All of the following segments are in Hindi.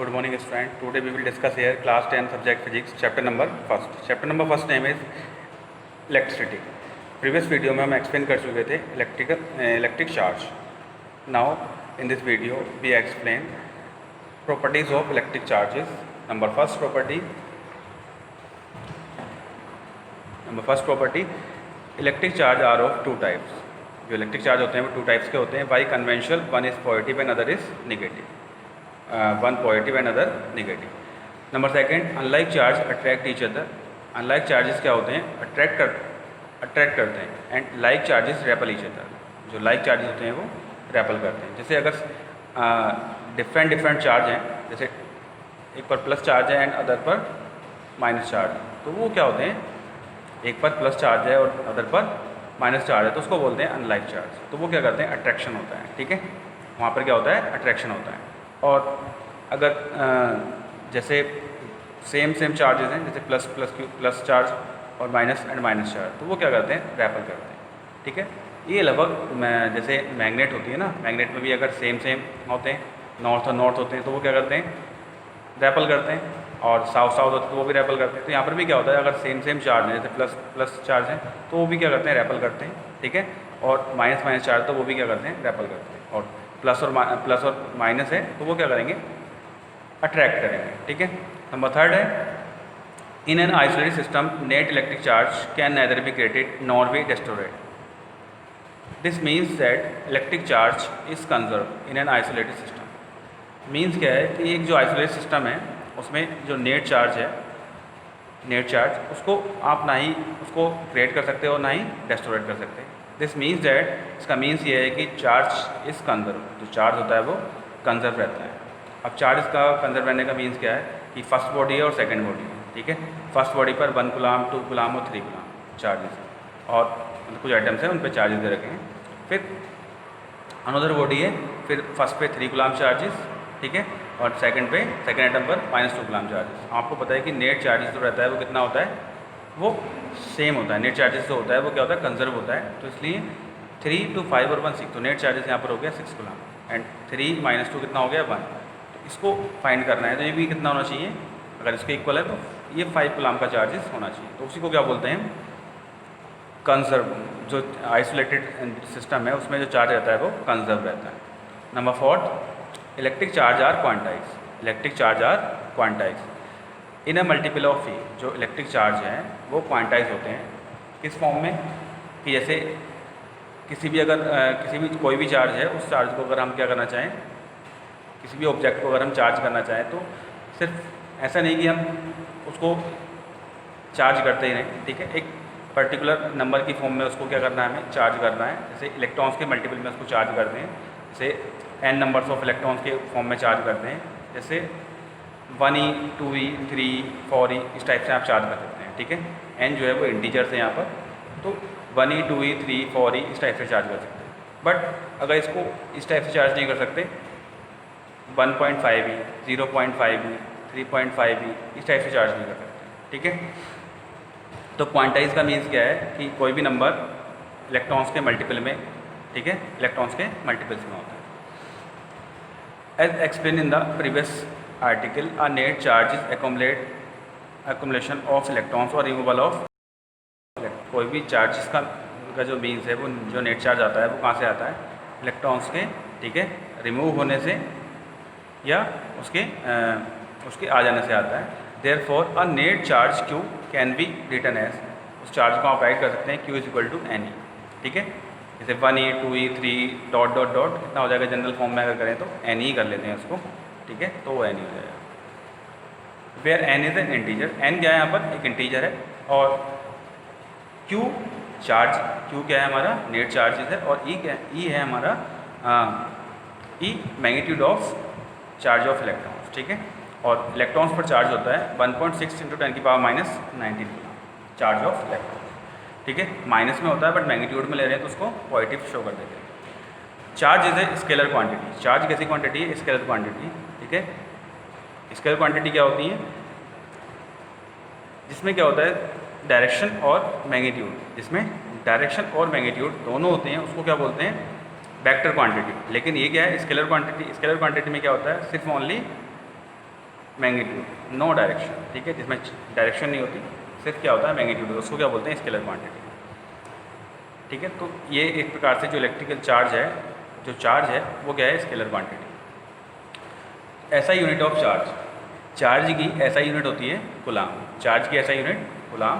Good morning student. Today we will discuss here class 10 subject physics chapter number first. Chapter number first name is electricity. Previous video में हम explain कर चुके थे electric charge. Now in this video we explain properties of electric charges. Number first property electric charge are of two types. जो इलेक्ट्रिक चार्ज होते हैं वो टू टाइप्स के होते हैं by conventional. One is positive and other is negative. One positive and other negative. Number second, unlike charge attract each other. Unlike charges क्या होते हैं? अट्रैक्ट करते हैं. And like charges REPL each other. जो लाइक चार्जेस होते हैं वो रेपल करते हैं. जैसे अगर डिफरेंट चार्ज हैं, जैसे एक पर प्लस चार्ज है एंड अदर पर माइनस चार्ज, तो वो क्या होते हैं? एक पर प्लस चार्ज है और अदर पर माइनस चार्ज है, तो उसको बोलते हैं अनलाइक चार्ज. तो वो क्या करते हैं? अट्रैक्शन होता है. ठीक है, वहाँ पर क्या होता है? अट्रैक्शन होता है. और अगर जैसे सेम चार्जेस हैं, जैसे प्लस चार्ज और माइनस चार्ज, तो वो क्या करते हैं? रेपल करते हैं. ठीक है, ये लगभग जैसे मैग्नेट होती है ना, मैग्नेट में भी अगर सेम होते हैं, नॉर्थ और नॉर्थ होते हैं, तो वो क्या करते हैं? रेपल करते हैं. और साउथ होते हैं तो वो भी रेपल करते हैं. तो यहाँ पर भी क्या होता है? अगर सेम चार्ज है, जैसे प्लस चार्ज है, तो वो भी क्या करते हैं? रेपल करते हैं. ठीक है, और माइनस चार्ज, तो वो भी क्या करते हैं? रेपल करते हैं. और प्लस और माइनस है, तो वो क्या करेंगे? अट्रैक्ट करेंगे. ठीक है. नंबर थर्ड है, in an isolated system net electric charge can neither be created nor be destroyed. This means that electric charge is conserve in an isolated system. Means क्या है कि एक जो आइसोलेटेड सिस्टम है उसमें जो नेट चार्ज उसको आप ना ही उसको क्रिएट कर सकते हो, ना ही डिस्ट्रॉयड कर सकते. दिस मीन्स दैट, इसका मीन्स ये है कि चार्ज इज कंजर्व. जो चार्ज होता है वो कंजर्व रहता है. अब चार्ज का कंजर्व रहने का मीन्स क्या है कि फर्स्ट बॉडी है और सेकंड बॉडी है. ठीक है, फर्स्ट बॉडी पर 1 कूलम, 2 कूलम और 3 कूलम चार्जेस हैं, और कुछ आइटम्स हैं उन पर चार्जेस दे रखे हैं. फिर अनदर बॉडी है, फिर फर्स्ट पे 3 कूलम चार्जेस, ठीक है, और सेकंड आइटम पर -2 कूलम चार्जेस. आपको पता है कि नेट चार्जेस जो रहता है वो कितना होता है? वो सेम होता है. नेट चार्जेस जो होता है वो क्या होता है? कंजर्व होता है. तो इसलिए 3 2 5 और 1 6, तो नेट चार्जेस यहाँ पर हो गया 6 कूलम, एंड 3 - 2 कितना हो गया? 1. तो इसको फाइंड करना है, तो ये भी कितना होना चाहिए? अगर इसके इक्वल है तो ये 5 कूलम का चार्जेस होना चाहिए. तो उसी को क्या बोलते हैं? कंजर्व. जो आइसोलेटेड सिस्टम है उसमें जो चार्ज रहता है वो कंजर्व रहता है. Number fourth, electric charge are quantize. Electric charge are quantize in a multiple of e. जो इलेक्ट्रिक चार्ज हैं वो क्वांटाइज होते हैं. किस फॉर्म में? कि जैसे किसी भी कोई भी चार्ज है, उस चार्ज को अगर हम क्या करना चाहें, किसी भी ऑब्जेक्ट को अगर हम चार्ज करना चाहें, तो सिर्फ ऐसा नहीं कि हम उसको चार्ज करते ही रहें. ठीक है, एक पर्टिकुलर नंबर की फॉर्म में उसको क्या करना है? हमें चार्ज करना है. जैसे इलेक्ट्रॉन्स के मल्टीपल में उसको चार्ज करते हैं, जैसे n नंबर्स ऑफ इलेक्ट्रॉन्स के फॉर्म में चार्ज करते हैं. जैसे 1e 2e 3e 4e इस टाइप से आप चार्ज कर सकते हैं. ठीक है, n जो है वो इंटीजर्स है यहाँ पर, तो 1e 2e 3e 4e इस टाइप से चार्ज कर सकते हैं. बट अगर इसको इस टाइप से चार्ज नहीं कर सकते, 1.5e 0.5e 3.5e इस टाइप से चार्ज नहीं कर सकते. ठीक है, तो क्वांटाइज का मीन्स क्या है कि कोई भी नंबर इलेक्ट्रॉन्स के मल्टीपल में, ठीक है, इलेक्ट्रॉन्स के मल्टीपल्स में होता है. As explained in the previous article, a net charge is accumulation of electrons or removal of. कोई भी चार्ज का जो मीन्स है, वो जो नेट चार्ज आता है वो कहाँ से आता है? इलेक्ट्रॉन्स के, ठीक है, रिमूव होने से या उसके आ जाने से आता है. Therefore a net charge Q can be written as, उस चार्ज को आप राइट कर सकते हैं Q = NE. ठीक है, जैसे 1e 2e 3 ... कितना हो जाएगा? जनरल फॉर्म में अगर करें तो NE कर लेते हैं उसको. ठीक है, तो वो NE हो जाएगा. Where n is an integer. n क्या है? यहाँ पर एक इंटीजर है. और Q चार्ज, Q क्या है? हमारा नेट चार्जेस है. और E क्या है? E है हमारा E magnitude of charge of electrons. ठीक है, और इलेक्ट्रॉन्स पर चार्ज होता है 1.6 × 10⁻⁻19 चार्ज ऑफ इलेक्ट्रॉन्स. ठीक है, माइनस में होता है बट मैग्नीट्यूड में ले रहे हैं तो उसको पॉजिटिव शो कर देते हैं. Charge is a scalar quantity. Charge कैसी क्वांटिटी है? Scalar quantity. ठीक है, स्केलर क्वांटिटी क्या होती है? जिसमें क्या होता है? डायरेक्शन और मैग्नीट्यूड. जिसमें डायरेक्शन और मैग्नीट्यूड दोनों होते हैं, उसको क्या बोलते हैं? Vector quantity. लेकिन ये क्या है? Scalar quantity. स्केलर क्वांटिटी में क्या होता है? सिर्फ ओनली मैग्नीट्यूड, नो डायरेक्शन, ठीक है, जिसमें डायरेक्शन नहीं होती, सिर्फ क्या होता है मैग्नीट्यूड, उसको क्या बोलते हैं स्केलर क्वांटिटी, ठीक है। तो ये एक प्रकार से जो इलेक्ट्रिकल चार्ज है, जो चार्ज है वो क्या है, स्केलर क्वांटिटी। ऐसा यूनिट ऑफ चार्ज, चार्ज की ऐसा यूनिट होती है कूलाम, चार्ज की ऐसा यूनिट कूलाम,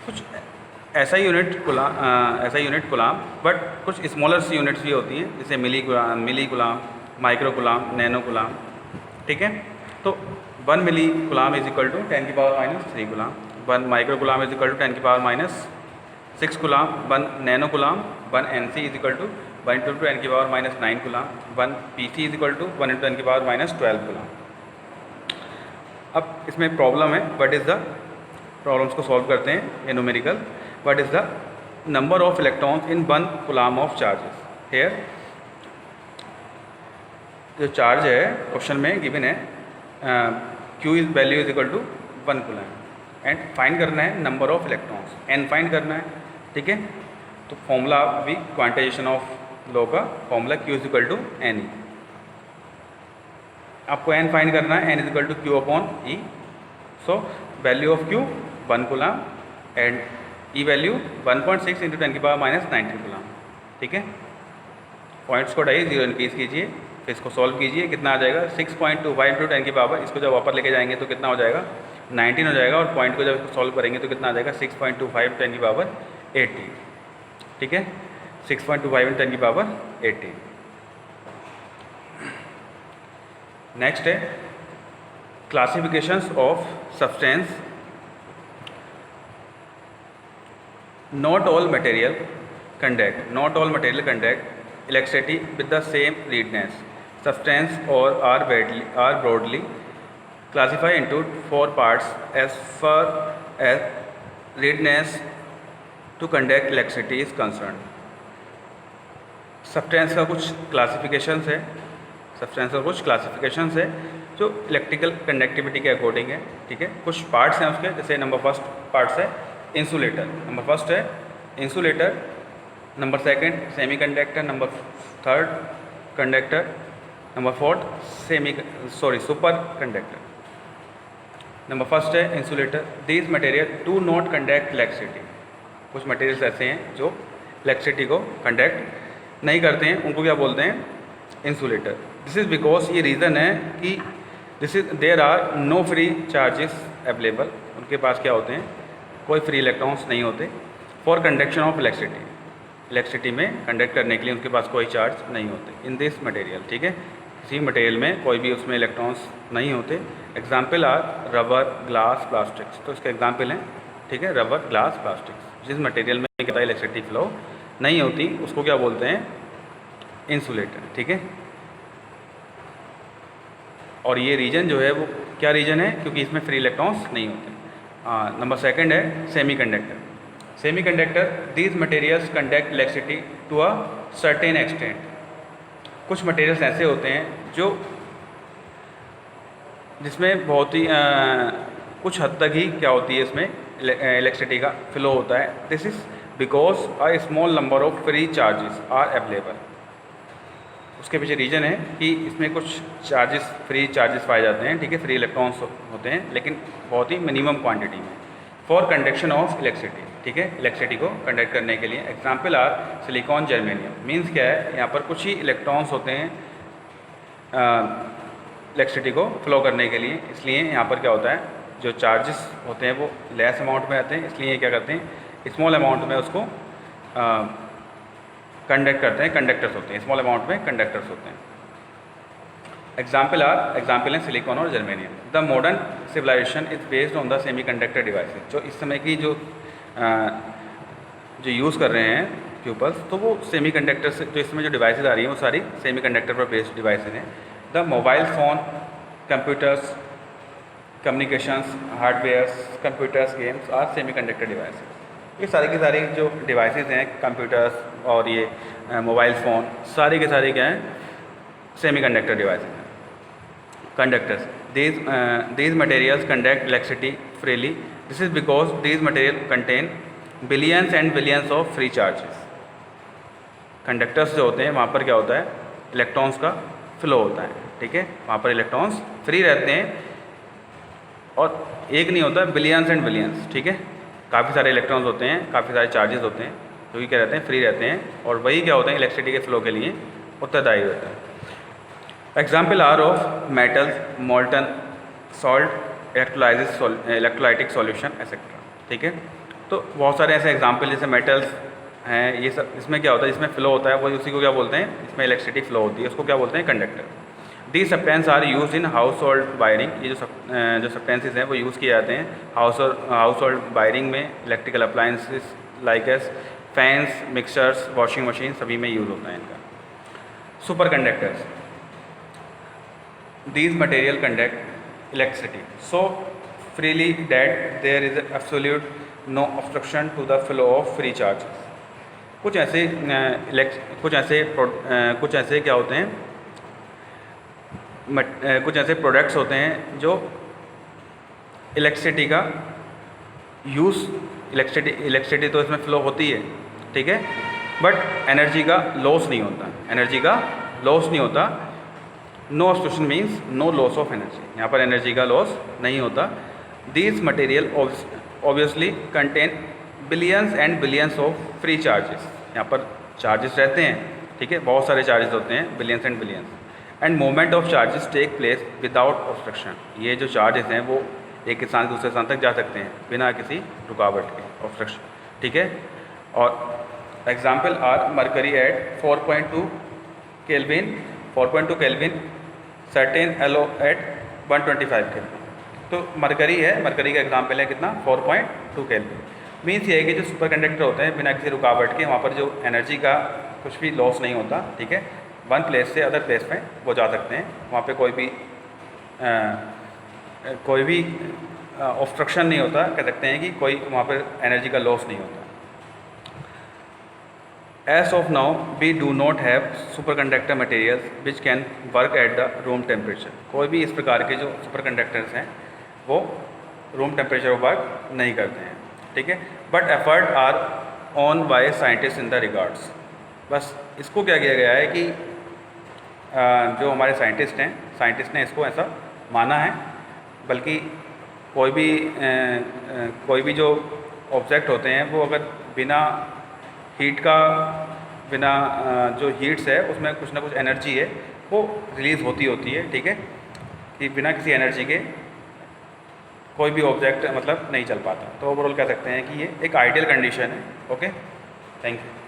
कुछ ऐसा यूनिट कूलाम, बट कुछ स्मॉलर सी यूनिट्स भी होती हैं, जैसे milli coulomb, micro coulomb, nano coulomb, ठीक है। तो 1 milli coulomb is equal to 10⁻³ coulomb, 1 micro coulomb is equal to 10⁻6 coulomb, 1 nano coulomb, 1 NC is equal to 1 × 10⁻9 coulomb, 1 PC is equal to 1 × 10⁻12 coulomb. अब इसमें प्रॉब्लम है, व्हाट इज़ द, प्रॉब्लम्स को सॉल्व करते हैं ये numerical, what is the number of electrons in 1 coulomb of charges. Here जो चार्ज है क्वेश्चन में गिवन है, Q is value is equal to 1 coulomb, and find करना है number of electrons, n find करना है, ठीक है। तो फॉर्मूला भी क्वांटाइजेशन ऑफ लॉ का formula Q is equal to NE, आपको n फाइंड करना है, n is equal to Q/E। So value of Q 1 coulomb and E value 1.6 × 10⁻19 coulomb, ठीक है। पॉइंट्स को डाइए, 0 इंक्रीज कीजिए, फिर इसको सॉल्व कीजिए, कितना आ जाएगा 6.25 × 10 की पावर, इसको जब वापस लेके जाएंगे तो कितना हो जाएगा 19 हो जाएगा, और पॉइंट को जब इसको सॉल्व करेंगे तो कितना आ जाएगा 6.25 × 10 की पावर 80, ठीक है, 6.25 × 10 की पावर 80। नेक्स्ट है classifications of substance. Not all material conduct electricity with the same readiness. Substance or are broadly classified into 4 parts as far as readiness to conduct electricity is concerned. Substance का कुछ क्लासिफिकेशंस है, जो इलेक्ट्रिकल कंडक्टिविटी के अकॉर्डिंग है, ठीक है। कुछ पार्ट्स हैं उसके, जैसे नंबर फर्स्ट पार्ट्स है इंसुलेटर, नंबर फर्स्ट है insulator, number second semiconductor, number third conductor, number fourth super conductor. Number first है insulator. These material do not conduct electricity, कुछ मटेरियल्स ऐसे हैं जो इलेक्ट्रिसिटी को कंडक्ट नहीं करते हैं, उनको क्या बोलते हैं इंसुलेटर। दिस इज़ बिकॉज ये रीज़न है कि there are no free charges available, उनके पास क्या होते हैं, कोई फ्री इलेक्ट्रॉन्स नहीं होते। फॉर कंडक्शन ऑफ इलेक्ट्रिसिटी में कंडक्ट करने के लिए उनके पास कोई चार्ज नहीं होते इन दिस मटेरियल, ठीक है। किसी मटेरियल में कोई भी उसमें इलेक्ट्रॉन्स नहीं होते। Example are rubber, glass, plastics, तो इसके एग्जाम्पल हैं, ठीक है, रबर, ग्लास, प्लास्टिक्स। जिस मटेरियल में क्या इलेक्ट्रिसिटी फ्लो नहीं होती उसको क्या बोलते हैं इंसुलेटर, ठीक है। और ये रीजन जो है वो क्या रीजन है, क्योंकि इसमें फ्री इलेक्ट्रॉन्स नहीं होते। नंबर सेकंड है semiconductor. These materials conduct electricity to a certain extent. कुछ मटेरियल्स ऐसे होते हैं जो जिसमें बहुत ही कुछ हद तक ही क्या होती है, इसमें इलेक्ट्रिसिटी का फ्लो होता है। This is because a small number of free charges are available. उसके पीछे रीज़न है कि इसमें कुछ फ्री चार्जेस पाए जाते हैं, ठीक है, फ्री इलेक्ट्रॉन्स होते हैं, लेकिन बहुत ही मिनिमम क्वांटिटी में। फॉर कंडक्शन ऑफ इलेक्ट्रिसिटी, ठीक है, इलेक्ट्रिसिटी को कंडक्ट करने के लिए। Example are silicon, germanium. Means क्या है, यहाँ पर कुछ ही इलेक्ट्रॉन्स होते हैं इलेक्ट्रिसिटी को फ्लो करने के लिए, इसलिए यहाँ पर क्या होता है, जो चार्जेस होते हैं वो लेस अमाउंट में आते हैं, इसलिए क्या करते हैं स्मॉल अमाउंट में उसको कंडक्ट करते हैं, कंडक्टर्स होते हैं, स्मॉल अमाउंट में कंडक्टर्स होते हैं। एग्जाम्पल हैं सिलिकॉन और germanium. The modern civilisation is based on the semiconductor devices. जो इस समय की जो यूज़ कर रहे हैं पीपल्स, तो वो सेमीकंडक्टर से, जो इसमें जो डिवाइसेस आ रही हैं वो सारी सेमीकंडक्टर पर बेस्ड डिवाइसेस हैं। The mobile phone, computers, communications, hardwares, computers, games are semiconductor devices. ये सारी की सारी जो डिवाइसेस हैं, कंप्यूटर्स और ये मोबाइल फ़ोन, सारी के सारे क्या हैं, सेमीकंडक्टर डिवाइसेस हैं, conductors. these materials conduct electricity freely. This is because these materials contain billions and billions of free charges. Conductors जो होते हैं वहाँ पर क्या होता है, इलेक्ट्रॉन्स का फ्लो होता है, ठीक है, वहाँ पर इलेक्ट्रॉन्स फ्री रहते हैं, और एक नहीं होता, बिलियंस एंड बिलियंस, ठीक है। काफ़ी सारे इलेक्ट्रॉन्स होते हैं, काफ़ी सारे चार्जेस होते हैं जो कि क्या रहते हैं, फ्री रहते हैं, और वही क्या होते हैं, इलेक्ट्रिसिटी के फ्लो के लिए उत्तरदायी होता है। Example are of metals, molten salt, electrolytic solution etcetera, ठीक है। तो बहुत सारे ऐसे एग्जाम्पल जैसे मेटल्स हैं, ये सब इसमें क्या होता है, इसमें फ्लो होता है, वो उसी को क्या बोलते हैं, इसमें इलेक्ट्रिसिटी फ्लो होती है, उसको क्या बोलते हैं, conductor. The substance are use in household wiring, ये जो सब्सटेंसेज हैं वो यूज़ किए जाते हैं हाउस होल्ड वायरिंग में, electrical appliances like as fans, mixers, washing machine, सभी में यूज़ होता है इनका। Super conductors, these material conduct electricity so freely that there is absolute no obstruction to the flow of free charges। कुछ ऐसे क्या होते हैं, कुछ ऐसे प्रोडक्ट्स होते हैं जो इलेक्ट्रिसिटी का यूज़, इलेक्ट्रिसिटी तो इसमें फ़्लो होती है, ठीक है, बट एनर्जी का लॉस नहीं होता, no obstruction means no loss of energy, यहाँ पर एनर्जी का लॉस नहीं होता। These material obviously contain billions and billions of free charges, यहाँ पर चार्जेस रहते हैं, ठीक है, बहुत सारे चार्जेस होते हैं, billions and billions, and movement of charges take place without obstruction, ये जो चार्जेस हैं वो एक स्थान से दूसरे स्थान तक जा सकते हैं बिना किसी रुकावट के, ऑब्स्ट्रक्शन, ठीक है। और example are mercury at 4.2 kelvin, 4.2 kelvin, certain alloy at 125 kelvin. तो मरकरी का एग्जाम्पल है कितना, 4.2 केल्विन। मीन्स ये है कि जो सुपर कंडक्टर होते हैं बिना किसी रुकावट के, वहाँ पर जो एनर्जी का कुछ भी लॉस नहीं होता, ठीक है, वन प्लेस से अदर प्लेस में वो जा सकते हैं, वहाँ पे कोई भी ऑब्स्ट्रक्शन नहीं होता, कह सकते हैं कि कोई वहाँ पर एनर्जी का लॉस नहीं होता। As of now, we do not have superconductor materials which can work at the room temperature। कोई भी इस प्रकार के जो सुपर कंडक्टर्स हैं वो रूम टेम्परेचर पर वर्क नहीं करते हैं, ठीक है, but effort are on by scientist in the regards. बस इसको क्या किया गया है कि जो हमारे साइंटिस्ट ने इसको ऐसा माना है, बल्कि कोई भी जो ऑब्जेक्ट होते हैं वो अगर बिना जो हीट्स है उसमें कुछ ना कुछ एनर्जी है वो रिलीज़ होती है, ठीक है, कि बिना किसी एनर्जी के कोई भी ऑब्जेक्ट मतलब नहीं चल पाता। तो ओवरऑल कह सकते हैं कि ये एक आइडियल कंडीशन है। Okay, thank you.